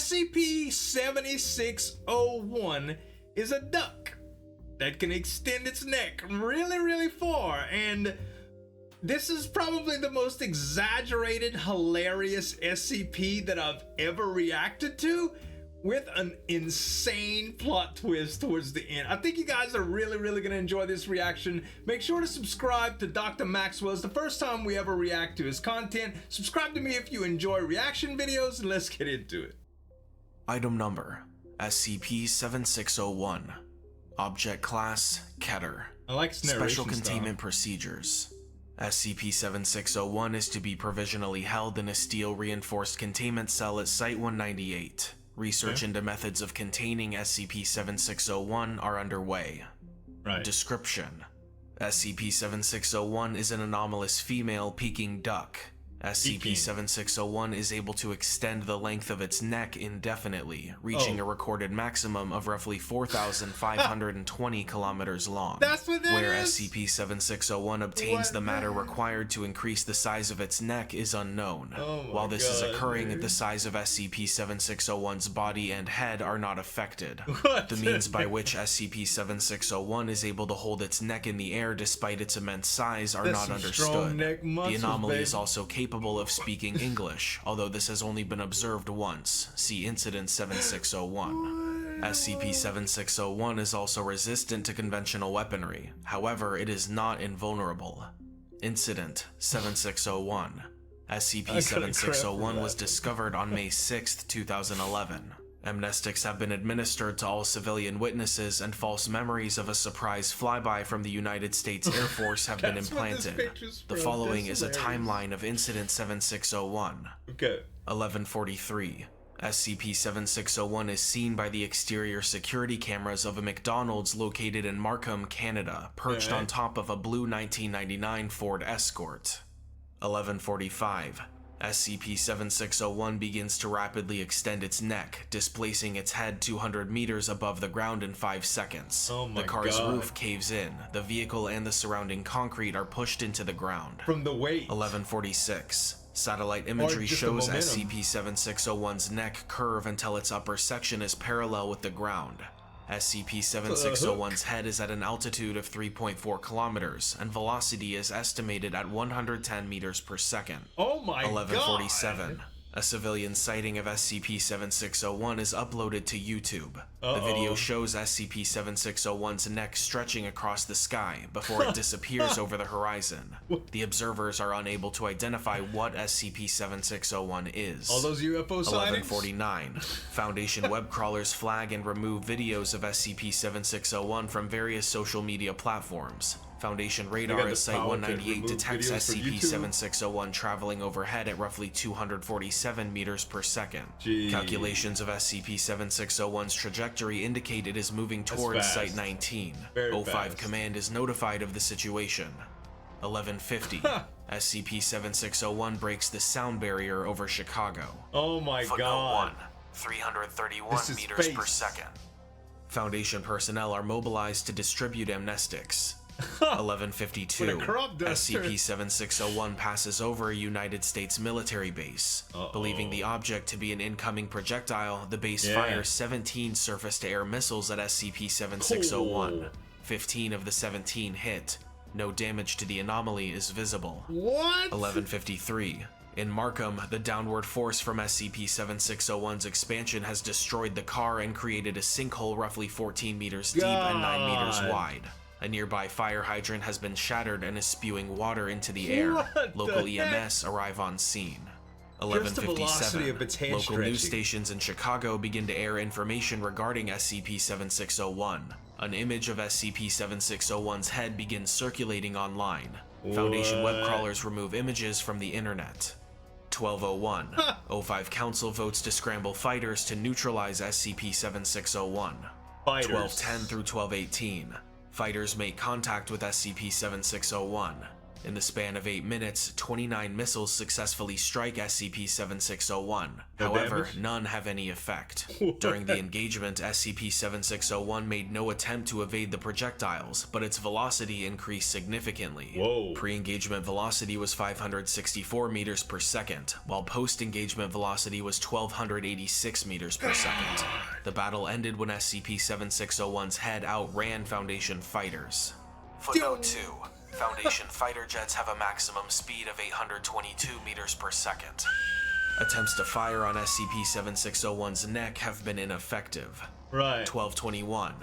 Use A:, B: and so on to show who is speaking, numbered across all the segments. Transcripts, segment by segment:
A: SCP-7601 is a duck that can extend its neck really, really far, and this is probably the most exaggerated, hilarious SCP that I've ever reacted to, with an insane plot twist towards the end. I think you guys are really, really gonna enjoy this reaction. Make sure to subscribe to Dr. Maxwell. It's the first time we ever react to his content. Subscribe to me if you enjoy reaction videos, and let's get into it.
B: Item number, SCP-7601. Object class, Keter.
A: I like this narration
B: Special
A: style.
B: containment procedures. SCP-7601 is to be provisionally held in a steel-reinforced containment cell at Site-198. Research into methods of containing SCP-7601 are underway.
A: Right.
B: Description: SCP-7601 is an anomalous female Peking duck. SCP-7601 is able to extend the length of its neck indefinitely, reaching a recorded maximum of roughly 4,520 kilometers long.
A: That's what that
B: Where
A: is?
B: SCP-7601 obtains the matter required to increase the size of its neck is unknown. While this is occurring, the size of SCP-7601's body and head are not affected. The means by which SCP-7601 is able to hold its neck in the air despite its immense size are not understood. The anomaly is also capable of speaking English, although this has only been observed once. See Incident 7601. SCP-7601 is also resistant to conventional weaponry. However, it is not invulnerable. Incident 7601. SCP-7601 was discovered on May 6, 2011. Amnestics have been administered to all civilian witnesses, and false memories of a surprise flyby from the United States Air Force have been implanted. The following is a timeline of Incident 7601. 1143. SCP-7601 is seen by the exterior security cameras of a McDonald's located in Markham, Canada, perched on top of a blue 1999 Ford Escort. 1145. SCP-7601 begins to rapidly extend its neck, displacing its head 200 meters above the ground in 5 seconds. The car's roof caves in. The vehicle and the surrounding concrete are pushed into the ground.
A: From the weight.
B: 1146. Satellite imagery shows SCP-7601's neck curve until its upper section is parallel with the ground. SCP-7601's head is at an altitude of 3.4 kilometers, and velocity is estimated at 110 meters per second.
A: Oh my
B: 1147. A civilian sighting of SCP-7601 is uploaded to YouTube. The video shows SCP-7601's neck stretching across the sky before it disappears over the horizon. The observers are unable to identify what SCP-7601 is.
A: All those UFO sightings?
B: 1149. Foundation web crawlers flag and remove videos of SCP-7601 from various social media platforms. Foundation radar at Site-198 detects SCP-7601 traveling overhead at roughly 247 meters per second. Calculations of SCP-7601's trajectory indicate it is moving towards Site-19. O5 Command is notified of the situation. 1150. SCP-7601 breaks the sound barrier over Chicago.
A: Oh my god.
B: 331 meters per second. Foundation personnel are mobilized to distribute amnestics. 1152. SCP-7601 passes over a United States military base. Believing the object to be an incoming projectile, the base fires 17 surface-to-air missiles at SCP-7601. 15 of the 17 hit. No damage to the anomaly is visible. 1153. In Markham, the downward force from SCP-7601's expansion has destroyed the car and created a sinkhole roughly 14 meters deep and 9 meters wide. A nearby fire hydrant has been shattered and is spewing water into the air. Local EMS arrive on scene. 1157. Local news stations in Chicago begin to air information regarding SCP-7601. An image of SCP-7601's head begins circulating online. Foundation web crawlers remove images from the internet. 1201. O5 Council votes to scramble fighters to neutralize SCP-7601. 1210 through 1218. Fighters make contact with SCP-7601. In the span of 8 minutes, 29 missiles successfully strike SCP-7601. However,
A: damage?
B: none have any effect. During the engagement, SCP-7601 made no attempt to evade the projectiles, but its velocity increased significantly.
A: Whoa.
B: Pre-engagement velocity was 564 meters per second, while post-engagement velocity was 1286 meters per second. The battle ended when SCP-7601's head outran Foundation fighters. Footnote 2. Foundation fighter jets have a maximum speed of 822 meters per second. Attempts to fire on SCP-7601's neck have been ineffective.
A: Right.
B: 1221.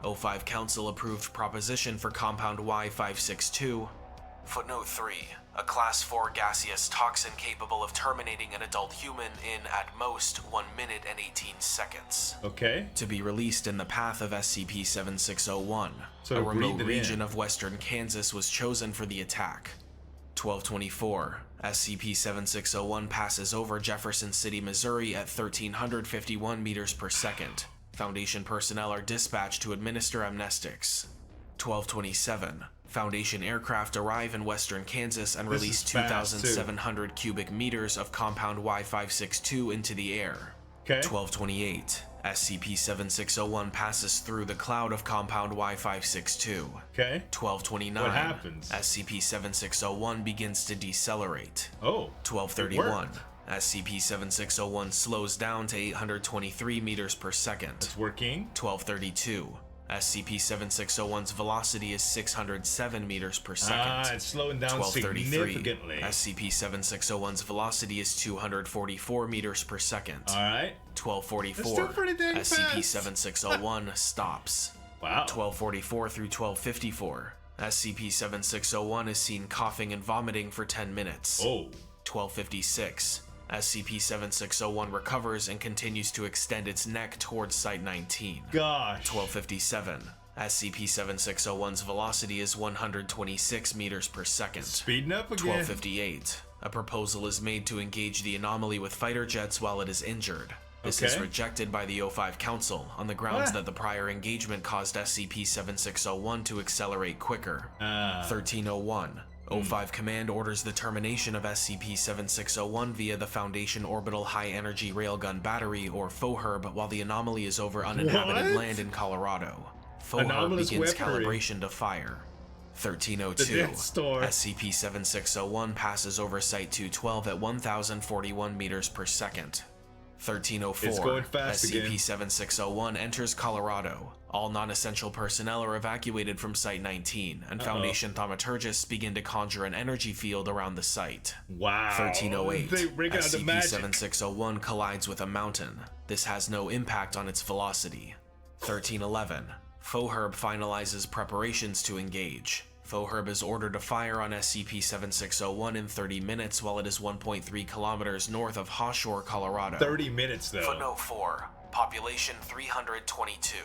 B: O5 Council approved proposition for Compound Y562. Footnote 3. A Class 4 gaseous toxin capable of terminating an adult human in, at most, 1 minute and 18 seconds.
A: Okay.
B: To be released in the path of SCP-7601.
A: So
B: a remote
A: breathe it
B: region
A: in.
B: of western Kansas was chosen for the attack. 1224. SCP-7601 passes over Jefferson City, Missouri at 1,351 meters per second. Foundation personnel are dispatched to administer amnestics. 1227. Foundation aircraft arrive in western Kansas and release 2,700 cubic meters of Compound Y562 into the air.
A: Okay.
B: 1228. SCP-7601 passes through the cloud of Compound Y562.
A: Okay.
B: 1229.
A: What happens?
B: SCP-7601 begins to decelerate.
A: Oh.
B: 1231. SCP-7601 slows down to 823 meters per second.
A: It's working.
B: 1232. SCP-7601's velocity is 607 meters per second.
A: Ah, it's slowing down
B: 1233.
A: significantly.
B: SCP-7601's velocity is 244 meters per second.
A: All right.
B: 1244.
A: That's still pretty dang fast.
B: SCP-7601 stops.
A: Wow.
B: 1244 through 1254. SCP-7601 is seen coughing and vomiting for 10 minutes.
A: Oh.
B: 1256. SCP-7601 recovers and continues to extend its neck towards Site-19.
A: Gosh.
B: 1257. SCP-7601's velocity is 126 meters per second.
A: Speeding up again.
B: 1258. A proposal is made to engage the anomaly with fighter jets while it is injured. This is rejected by the O5 Council on the grounds that the prior engagement caused SCP-7601 to accelerate quicker. 1301. O5 Command orders the termination of SCP-7601 via the Foundation Orbital High Energy Railgun Battery, or FOHRB, while the anomaly is over uninhabited land in Colorado. FOHRB begins calibration to fire. 1302. SCP-7601 passes over Site-212 at 1,041 meters per second. 1304.
A: It's going fast
B: SCP-7601 enters Colorado. All non-essential personnel are evacuated from Site-19, and Foundation thaumaturgists begin to conjure an energy field around the site.
A: Wow.
B: 1308.
A: SCP-7601
B: collides with a mountain. This has no impact on its velocity. 1311. FOHRB finalizes preparations to engage. FOHRB is ordered to fire on SCP-7601 in 30 minutes while it is 1.3 kilometers north of Hawshore, Colorado.
A: 30 minutes, though.
B: Footnote 4. Population 322.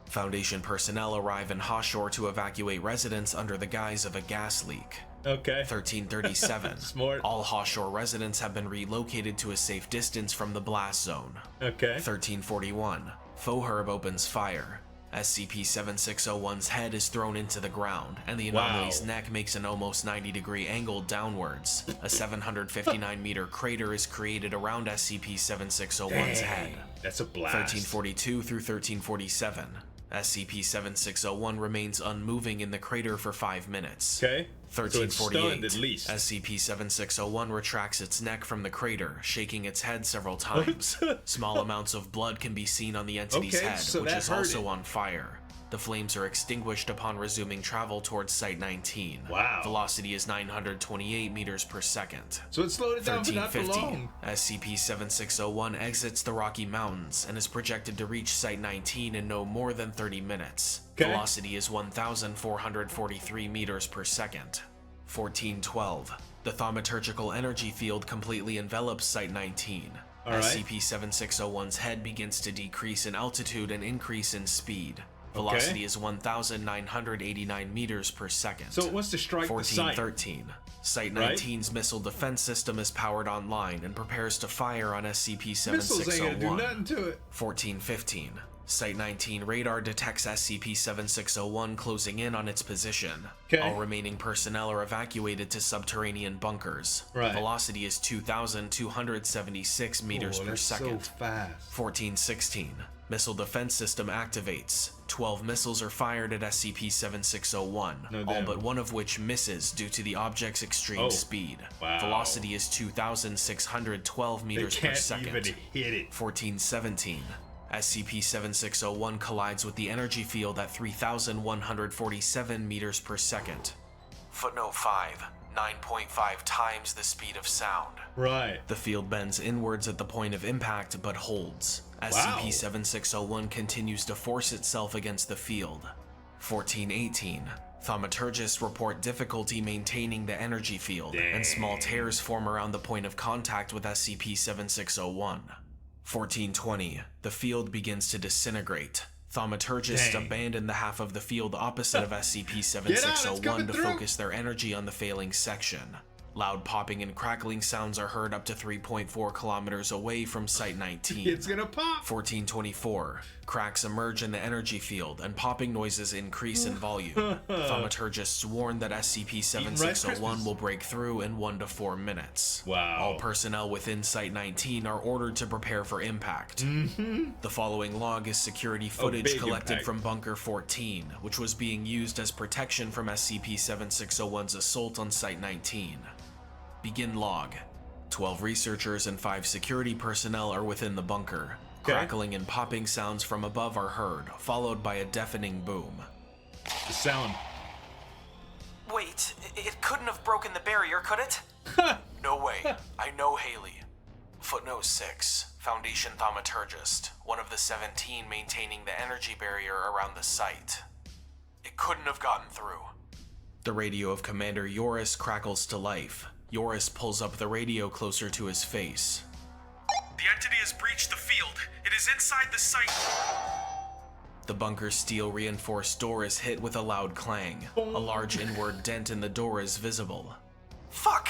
B: Foundation personnel arrive in Hawshore to evacuate residents under the guise of a gas leak.
A: Okay.
B: 1337.
A: Smart.
B: All Hawshore residents have been relocated to a safe distance from the blast zone.
A: Okay.
B: 1341. FOHRB opens fire. SCP-7601's head is thrown into the ground, and the anomaly's neck makes an almost 90-degree angle downwards. A 759-meter crater is created around SCP-7601's head.
A: That's a blast.
B: 1342 through 1347. SCP-7601 remains unmoving in the crater for 5 minutes.
A: Okay.
B: 1348.
A: So it's stunned, at least.
B: SCP-7601 retracts its neck from the crater, shaking its head several times. Small amounts of blood can be seen on the entity's head, which is also on fire. The flames are extinguished upon resuming travel towards Site-19.
A: Wow.
B: Velocity is 928 meters per second.
A: So it slowed it down for not for
B: 1350.
A: long.
B: SCP-7601 exits the Rocky Mountains and is projected to reach Site-19 in no more than 30 minutes.
A: Okay.
B: Velocity is 1,443 meters per second. 1412. The thaumaturgical energy field completely envelops Site-19.
A: All right.
B: SCP-7601's head begins to decrease in altitude and increase in speed. Velocity is 1,989 meters per second.
A: So it wants to strike the site.
B: 1413. Site-19's missile defense system is powered online and prepares to fire on SCP-7601.
A: Missiles ain't gonna do nothing to it.
B: 1415. Site-19 radar detects SCP-7601 closing in on its position.
A: Okay.
B: All remaining personnel are evacuated to subterranean bunkers.
A: Right.
B: Velocity is 2,276 meters per second.
A: So fast.
B: 1416. Missile defense system activates. 12 missiles are fired at SCP-7601, all but one of which misses due to the object's extreme speed.
A: Wow.
B: Velocity is 2,612 meters per second.
A: They can't even hit it.
B: 1417. SCP-7601 collides with the energy field at 3,147 meters per second. Footnote 5. 9.5 times the speed of sound.
A: Right.
B: The field bends inwards at the point of impact but holds. SCP-7601 continues to force itself against the field. 1418. Thaumaturgists report difficulty maintaining the energy field, and small tears form around the point of contact with SCP-7601. 1420. The field begins to disintegrate. Thaumaturgists abandon the half of the field opposite of SCP-7601 to focus their energy on the failing section. Loud popping and crackling sounds are heard up to 3.4 kilometers away from Site-19.
A: It's gonna pop!
B: 1424. Cracks emerge in the energy field, and popping noises increase in volume. Thaumaturgists warn that SCP-7601 will break through in 1 to 4 minutes.
A: Wow.
B: All personnel within Site-19 are ordered to prepare for impact. The following log is security footage collected from Bunker 14, which was being used as protection from SCP-7601's assault on Site-19. Begin log. 12 researchers and 5 security personnel are within the bunker. Crackling and popping sounds from above are heard, followed by a deafening boom.
A: The sound.
B: Wait, it couldn't have broken the barrier, could it? No way. I know Haley. Footnote 6. Foundation Thaumaturgist, one of the 17 maintaining the energy barrier around the site. It couldn't have gotten through. The radio of Commander Yoris crackles to life. Yoris pulls up the radio closer to his face. The entity has breached the field. It is inside the site. The bunker's steel reinforced door is hit with a loud clang. A large inward dent in the door is visible. Fuck!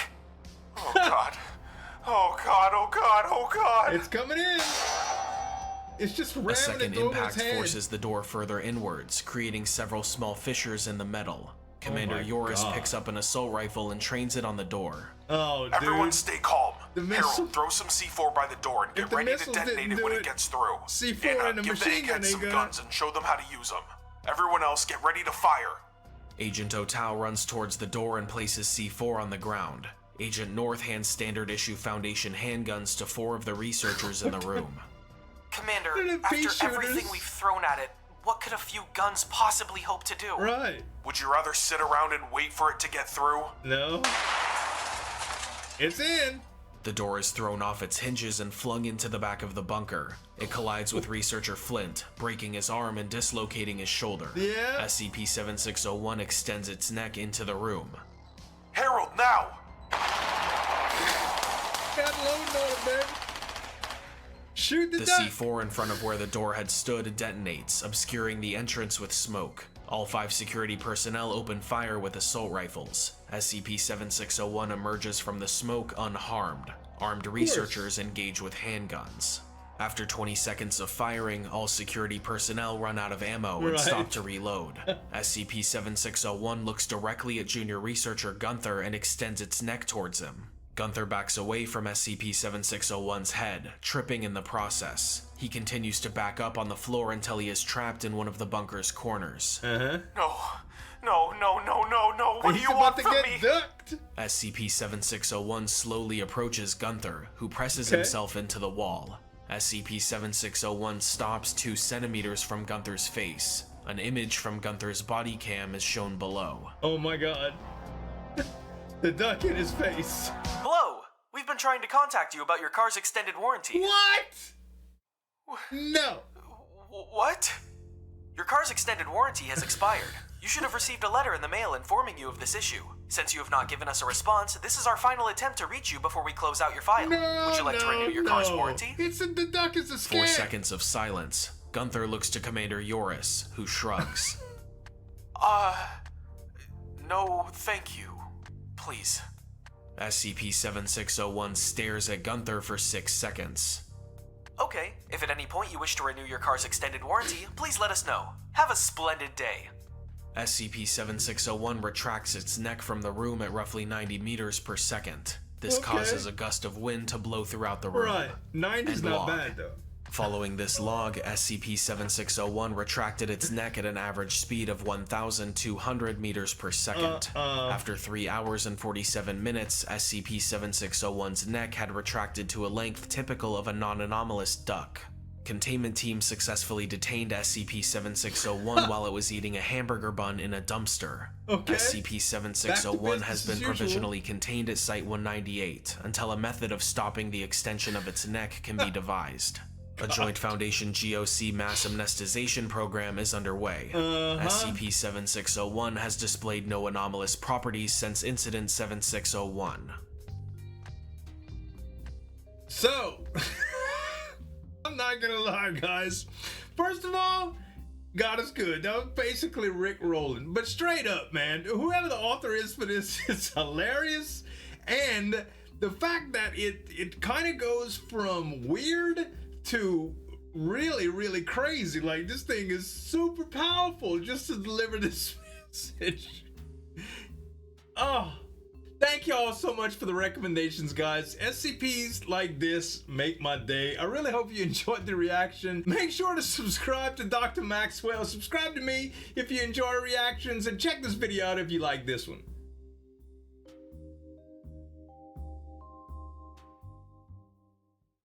B: Oh god. Oh god, oh god, oh god!
A: It's coming in! It's just ramming
B: A second
A: it over his
B: impact
A: head.
B: forces the door further inwards, creating several small fissures in the metal. Commander Yoris picks up an assault rifle and trains it on the door.
A: Oh, dude.
B: Everyone stay calm.
A: missile-
B: Harold, throw some C4 by the door and get ready to
A: missiles
B: detonate
A: didn't
B: it
A: do
B: when
A: it,
B: it gets through.
A: C4 and a
B: give the
A: machine gun
B: eggheads some
A: ain't
B: guns and show them how to use them. Everyone else get ready to fire. Agent O'Tao runs towards the door and places C4 on the ground. Agent North hands standard issue Foundation handguns to 4 of the researchers in the room. Commander, after everything we've thrown at it, what could a few guns possibly hope to do?
A: Right.
B: Would you rather sit around and wait for it to get through?
A: No. It's in.
B: The door is thrown off its hinges and flung into the back of the bunker. It collides with researcher Flint, breaking his arm and dislocating his shoulder.
A: Yeah.
B: SCP-7601 extends its neck into the room. Harold, now!
A: Got loading on it, baby. Shoot the
B: The
A: duck.
B: C4 in front of where the door had stood detonates, obscuring the entrance with smoke. All 5 security personnel open fire with assault rifles. SCP-7601 emerges from the smoke unharmed. Armed researchers engage with handguns. After 20 seconds of firing, all security personnel run out of ammo and stop to reload. SCP-7601 looks directly at junior researcher Gunther and extends its neck towards him. Gunther backs away from SCP-7601's head, tripping in the process. He continues to back up on the floor until he is trapped in one of the bunker's corners. No, what do you want from me?
A: Ducked.
B: SCP-7601 slowly approaches Gunther, who presses himself into the wall. SCP-7601 stops 2 centimeters from Gunther's face. An image from Gunther's body cam is shown below.
A: Oh my god. The duck in his face.
B: Hello! We've been trying to contact you about your car's extended warranty.
A: What? No.
B: What? Your car's extended warranty has expired. You should have received a letter in the mail informing you of this issue. Since you have not given us a response, this is our final attempt to reach you before we close out your file. Would you like to renew your car's warranty?
A: The duck is a scam.
B: 4 seconds of silence. Gunther looks to Commander Yoris, who shrugs. No, thank you. Please. SCP-7601 stares at Gunther for 6 seconds. Okay, if at any point you wish to renew your car's extended warranty, please let us know. Have a splendid day. SCP-7601 retracts its neck from the room at roughly 90 meters per second. This causes a gust of wind to blow throughout the room.
A: Right, 90's not bad though.
B: Following this log, SCP-7601 retracted its neck at an average speed of 1,200 meters per second. After 3 hours and 47 minutes, SCP-7601's neck had retracted to a length typical of a non-anomalous duck. Containment team successfully detained SCP-7601 while it was eating a hamburger bun in a dumpster. SCP-7601 has been provisionally contained at Site-198 until a method of stopping the extension of its neck can be devised. A Joint Foundation GOC mass amnestization program is underway. SCP-7601 has displayed no anomalous properties since Incident 7601.
A: So, I'm not gonna lie, guys. First of all, God is good. That was basically Rick rolling. But straight up, man, whoever the author is for this is hilarious. And the fact that it kind of goes from weird to really, really crazy. Like, this thing is super powerful just to deliver this message. Oh, thank y'all so much for the recommendations, guys. SCPs like this make my day. I really hope you enjoyed the reaction. Make sure to subscribe to Dr. Maxwell. Subscribe to me if you enjoy reactions, and check this video out if you like this one.